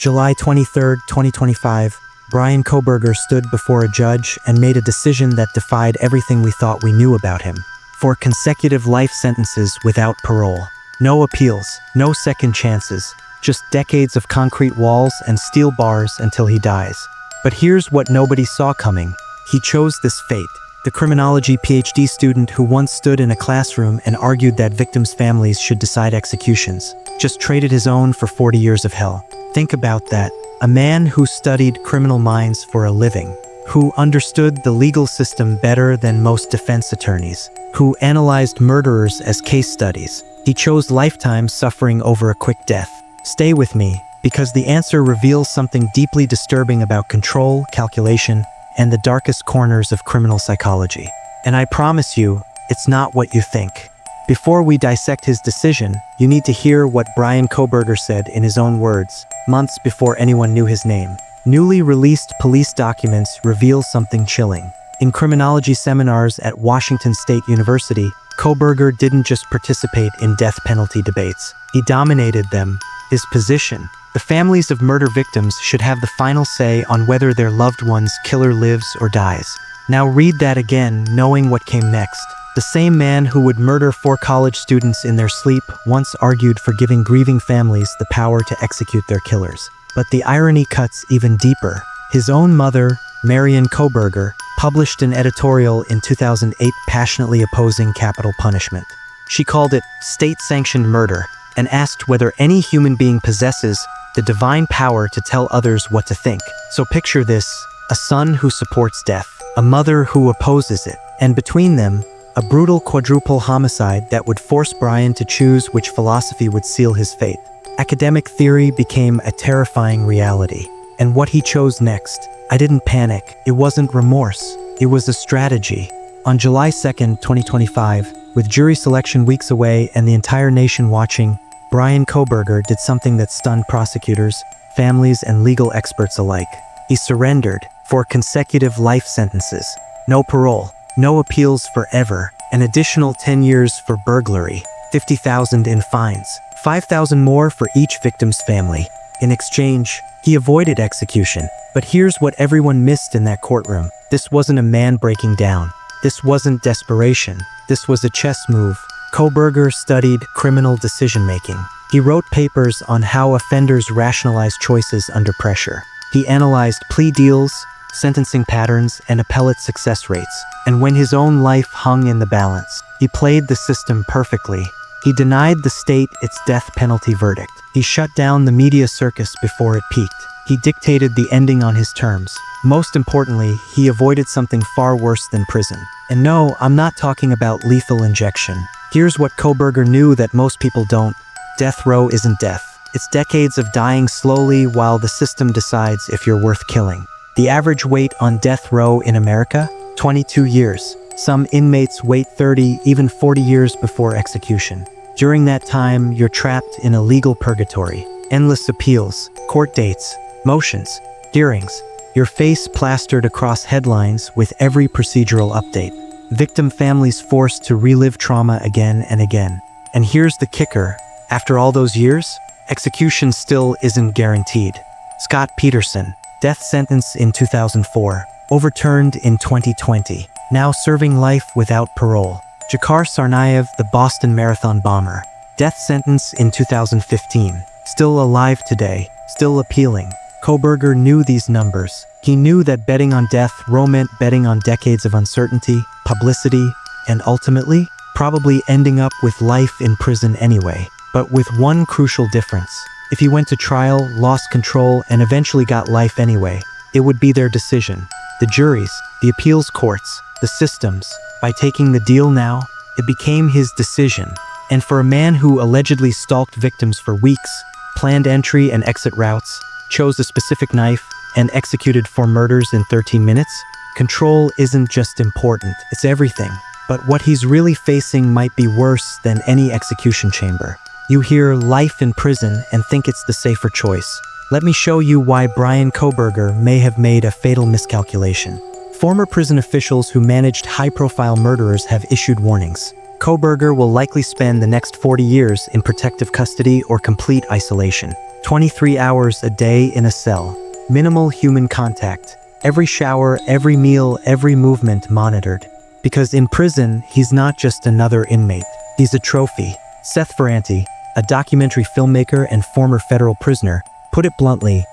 July 23, 2025, Bryan Kohberger stood before a judge and made a decision that defied everything we thought we knew about him. 4 consecutive life sentences without parole. No appeals, no second chances, just decades of concrete walls and steel bars until he dies. But here's what nobody saw coming. He chose this fate. The criminology PhD student who once stood in a classroom and argued that victims' families should decide executions, just traded his own for 40 years of hell. Think about that. A man who studied criminal minds for a living, who understood the legal system better than most defense attorneys, who analyzed murderers as case studies. He chose lifetime suffering over a quick death. Stay with me, because the answer reveals something deeply disturbing about control, calculation, and the darkest corners of criminal psychology. And I promise you, it's not what you think. Before we dissect his decision, you need to hear what Bryan Kohberger said in his own words, months before anyone knew his name. Newly released police documents reveal something chilling. In criminology seminars at Washington State University, Kohberger didn't just participate in death penalty debates. He dominated them. His position. The families of murder victims should have the final say on whether their loved one's killer lives or dies. Now read that again, knowing what came next. The same man who would murder 4 college students in their sleep once argued for giving grieving families the power to execute their killers. But the irony cuts even deeper. His own mother, Bryan Kohberger, published an editorial in 2008 passionately opposing capital punishment. She called it state-sanctioned murder and asked whether any human being possesses the divine power to tell others what to think. So picture this, a son who supports death, a mother who opposes it, and between them, a brutal quadruple homicide that would force Bryan to choose which philosophy would seal his fate. Academic theory became a terrifying reality. And what he chose next? I didn't panic. It wasn't remorse. It was a strategy. On July 2nd, 2025, with jury selection weeks away and the entire nation watching, Bryan Kohberger did something that stunned prosecutors, families, and legal experts alike. He surrendered 4 consecutive life sentences. No parole, no appeals forever, an additional 10 years for burglary, $50,000 in fines, $5,000 more for each victim's family. In exchange, he avoided execution. But here's what everyone missed in that courtroom. This wasn't a man breaking down. This wasn't desperation. This was a chess move. Kohberger studied criminal decision-making. He wrote papers on how offenders rationalize choices under pressure. He analyzed plea deals, sentencing patterns, and appellate success rates. And when his own life hung in the balance, he played the system perfectly. He denied the state its death penalty verdict. He shut down the media circus before it peaked. He dictated the ending on his terms. Most importantly, he avoided something far worse than prison. And no, I'm not talking about lethal injection. Here's what Kohberger knew that most people don't. Death row isn't death. It's decades of dying slowly while the system decides if you're worth killing. The average wait on death row in America? 22 years. Some inmates wait 30, even 40 years before execution. During that time, you're trapped in a legal purgatory. Endless appeals, court dates, motions, hearings. Your face plastered across headlines with every procedural update. Victim families forced to relive trauma again and again. And here's the kicker. After all those years, execution still isn't guaranteed. Scott Peterson, death sentence in 2004, overturned in 2020, now serving life without parole. Dzhokhar Tsarnaev, the Boston Marathon bomber, death sentence in 2015, still alive today, still appealing. Kohberger knew these numbers. He knew that betting on death row meant betting on decades of uncertainty, publicity, and ultimately, probably ending up with life in prison anyway. But with one crucial difference. If he went to trial, lost control, and eventually got life anyway, it would be their decision. The juries, the appeals courts, the systems. By taking the deal now, it became his decision. And for a man who allegedly stalked victims for weeks, planned entry and exit routes, chose a specific knife, and executed 4 murders in 13 minutes, control isn't just important, it's everything. But what he's really facing might be worse than any execution chamber. You hear life in prison and think it's the safer choice. Let me show you why Bryan Kohberger may have made a fatal miscalculation. Former prison officials who managed high-profile murderers have issued warnings. Kohberger will likely spend the next 40 years in protective custody or complete isolation. 23 hours a day in a cell. Minimal human contact. Every shower, every meal, every movement monitored. Because in prison, he's not just another inmate. He's a trophy. Seth Ferranti, a documentary filmmaker and former federal prisoner, put it bluntly,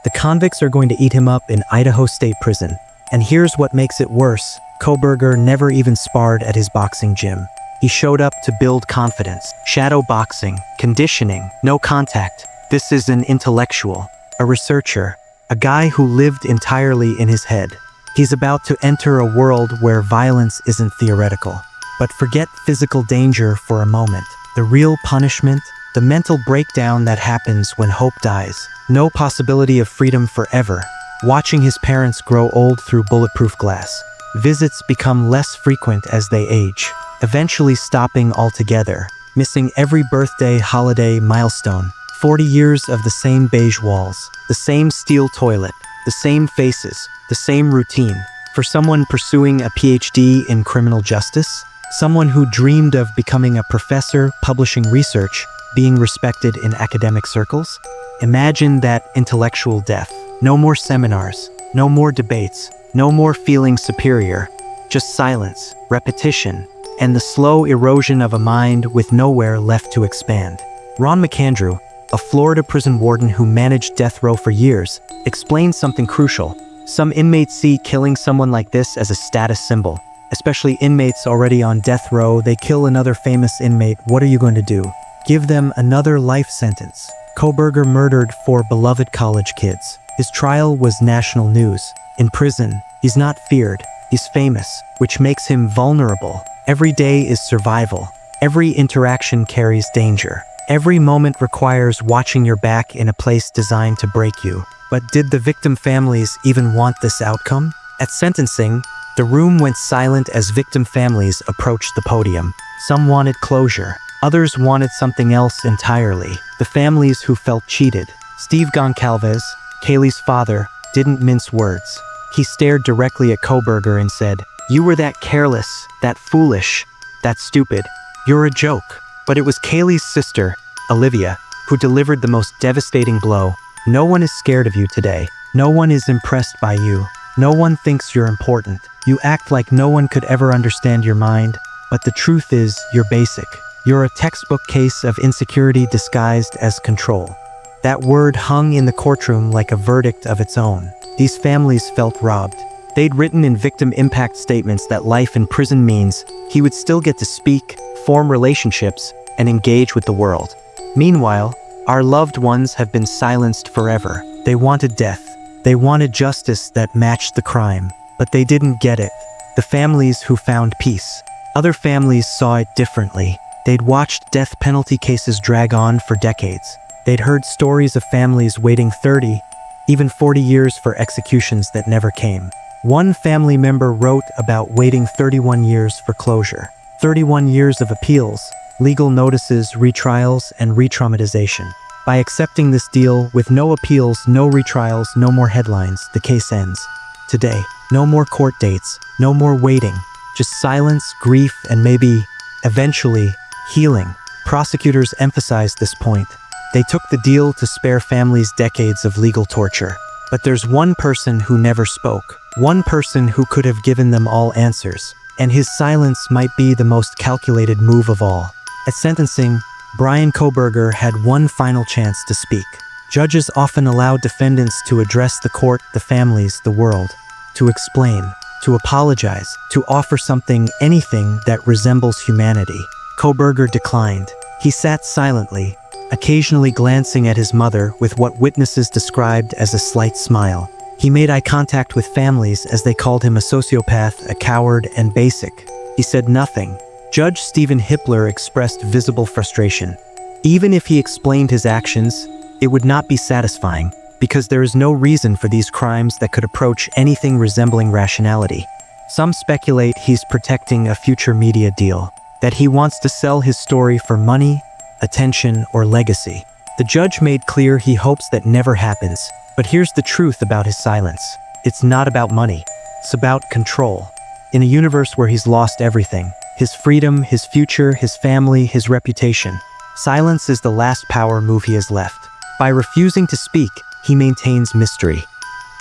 the convicts are going to eat him up in Idaho State Prison. And here's what makes it worse. Kohberger never even sparred at his boxing gym. He showed up to build confidence. Shadow boxing, conditioning, no contact. This is an intellectual, a researcher, a guy who lived entirely in his head. He's about to enter a world where violence isn't theoretical. But forget physical danger for a moment. The real punishment, the mental breakdown that happens when hope dies. No possibility of freedom forever. Watching his parents grow old through bulletproof glass. Visits become less frequent as they age, eventually stopping altogether. Missing every birthday, holiday, milestone. 40 years of the same beige walls, the same steel toilet, the same faces, the same routine. For someone pursuing a PhD in criminal justice, someone who dreamed of becoming a professor, publishing research, being respected in academic circles, imagine that intellectual death. No more seminars, no more debates, no more feeling superior, just silence, repetition, and the slow erosion of a mind with nowhere left to expand. Ron McAndrew, a Florida prison warden who managed death row for years, explained something crucial. Some inmates see killing someone like this as a status symbol. Especially inmates already on death row, they kill another famous inmate, what are you going to do? Give them another life sentence. Kohberger murdered 4 beloved college kids. His trial was national news. In prison, he's not feared, he's famous, which makes him vulnerable. Every day is survival. Every interaction carries danger. Every moment requires watching your back in a place designed to break you. But did the victim families even want this outcome? At sentencing, the room went silent as victim families approached the podium. Some wanted closure. Others wanted something else entirely. The families who felt cheated. Steve Goncalves, Kaylee's father, didn't mince words. He stared directly at Kohberger and said, "You were that careless, that foolish, that stupid. You're a joke." But it was Kaylee's sister, Olivia, who delivered the most devastating blow. No one is scared of you today. No one is impressed by you. No one thinks you're important. You act like no one could ever understand your mind, but the truth is, you're basic. You're a textbook case of insecurity disguised as control. That word hung in the courtroom like a verdict of its own. These families felt robbed. They'd written in victim impact statements that life in prison means he would still get to speak, form relationships, and engage with the world. Meanwhile, our loved ones have been silenced forever. They wanted death. They wanted justice that matched the crime, but they didn't get it. The families who found peace. Other families saw it differently. They'd watched death penalty cases drag on for decades. They'd heard stories of families waiting 30, even 40 years for executions that never came. One family member wrote about waiting 31 years for closure. 31 years of appeals, legal notices, retrials, and re-traumatization. By accepting this deal with no appeals, no retrials, no more headlines, the case ends. Today, no more court dates, no more waiting, just silence, grief, and maybe, eventually, healing. Prosecutors emphasized this point. They took the deal to spare families decades of legal torture. But there's one person who never spoke. One person who could have given them all answers. And his silence might be the most calculated move of all. At sentencing, Bryan Kohberger had one final chance to speak. Judges often allow defendants to address the court, the families, the world, to explain, to apologize, to offer something, anything that resembles humanity. Kohberger declined. He sat silently, occasionally glancing at his mother with what witnesses described as a slight smile. He made eye contact with families as they called him a sociopath, a coward, and basic. He said nothing. Judge Stephen Hippler expressed visible frustration. Even if he explained his actions, it would not be satisfying, because there is no reason for these crimes that could approach anything resembling rationality. Some speculate he's protecting a future media deal, that he wants to sell his story for money, attention, or legacy. The judge made clear he hopes that never happens, but here's the truth about his silence. It's not about money. It's about control. In a universe where he's lost everything, his freedom, his future, his family, his reputation, silence is the last power move he has left. By refusing to speak, he maintains mystery.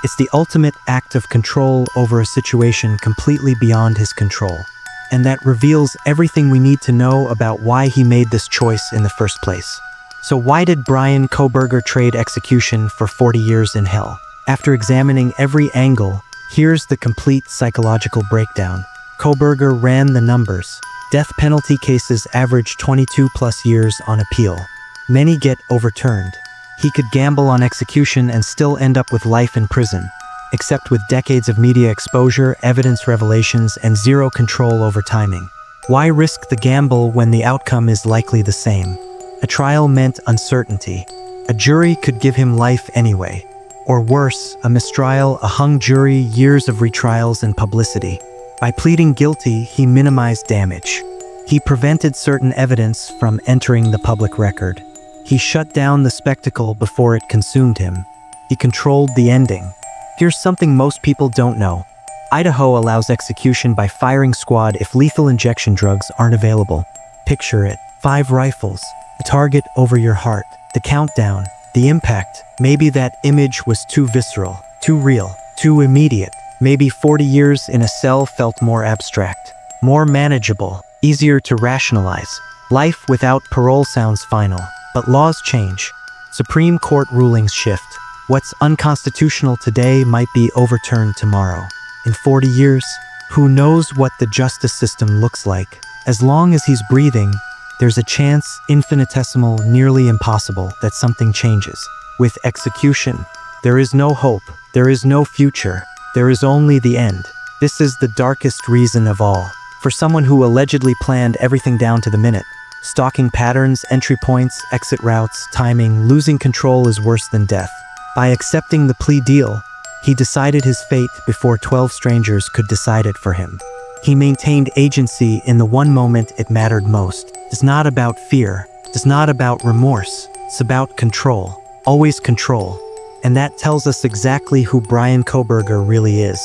It's the ultimate act of control over a situation completely beyond his control. And that reveals everything we need to know about why he made this choice in the first place. So why did Bryan Kohberger trade execution for 40 years in hell? After examining every angle, here's the complete psychological breakdown. Kohberger ran the numbers. Death penalty cases average 22+ years on appeal. Many get overturned. He could gamble on execution and still end up with life in prison, except with decades of media exposure, evidence revelations, and zero control over timing. Why risk the gamble when the outcome is likely the same? A trial meant uncertainty. A jury could give him life anyway. Or worse, a mistrial, a hung jury, years of retrials and publicity. By pleading guilty, he minimized damage. He prevented certain evidence from entering the public record. He shut down the spectacle before it consumed him. He controlled the ending. Here's something most people don't know. Idaho allows execution by firing squad if lethal injection drugs aren't available. Picture it. 5 rifles. A target over your heart. The countdown. The impact. Maybe that image was too visceral, too real, too immediate. Maybe 40 years in a cell felt more abstract, more manageable, easier to rationalize. Life without parole sounds final. But laws change. Supreme Court rulings shift. What's unconstitutional today might be overturned tomorrow. In 40 years, who knows what the justice system looks like? As long as he's breathing, there's a chance, infinitesimal, nearly impossible, that something changes. With execution, there is no hope, there is no future, there is only the end. This is the darkest reason of all. For someone who allegedly planned everything down to the minute, stalking patterns, entry points, exit routes, timing, losing control is worse than death. By accepting the plea deal, he decided his fate before 12 strangers could decide it for him. He maintained agency in the one moment it mattered most. It's not about fear. It's not about remorse. It's about control. Always control. And that tells us exactly who Bryan Kohberger really is.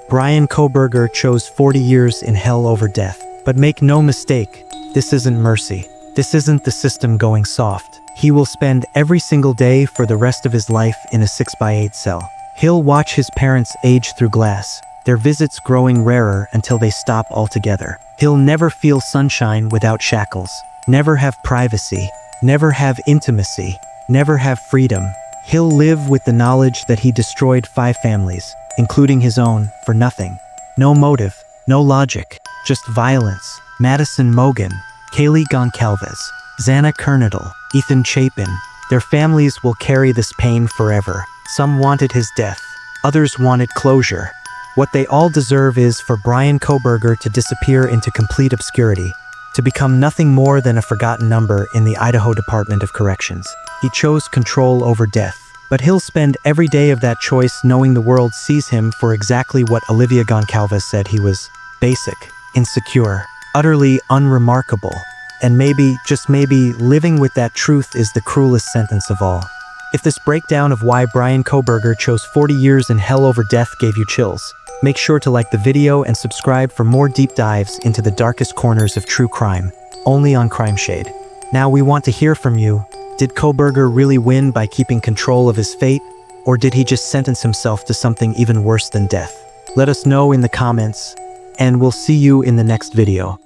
Bryan Kohberger chose 40 years in hell over death. But make no mistake, this isn't mercy. This isn't the system going soft. He will spend every single day for the rest of his life in a 6x8 cell. He'll watch his parents age through glass, their visits growing rarer until they stop altogether. He'll never feel sunshine without shackles, never have privacy, never have intimacy, never have freedom. He'll live with the knowledge that he destroyed 5 families, including his own, for nothing. No motive, no logic, just violence. Madison Mogen, Kaylee Goncalves, Xana Kernodle, Ethan Chapin. Their families will carry this pain forever. Some wanted his death. Others wanted closure. What they all deserve is for Bryan Kohberger to disappear into complete obscurity, to become nothing more than a forgotten number in the Idaho Department of Corrections. He chose control over death, but he'll spend every day of that choice knowing the world sees him for exactly what Olivia Goncalves said he was: basic, insecure, utterly unremarkable. And maybe, just maybe, living with that truth is the cruelest sentence of all. If this breakdown of why Bryan Kohberger chose 40 years in hell over death gave you chills, make sure to like the video and subscribe for more deep dives into the darkest corners of true crime, only on Crime Shade. Now we want to hear from you. Did Kohberger really win by keeping control of his fate, or did he just sentence himself to something even worse than death? Let us know in the comments, and we'll see you in the next video.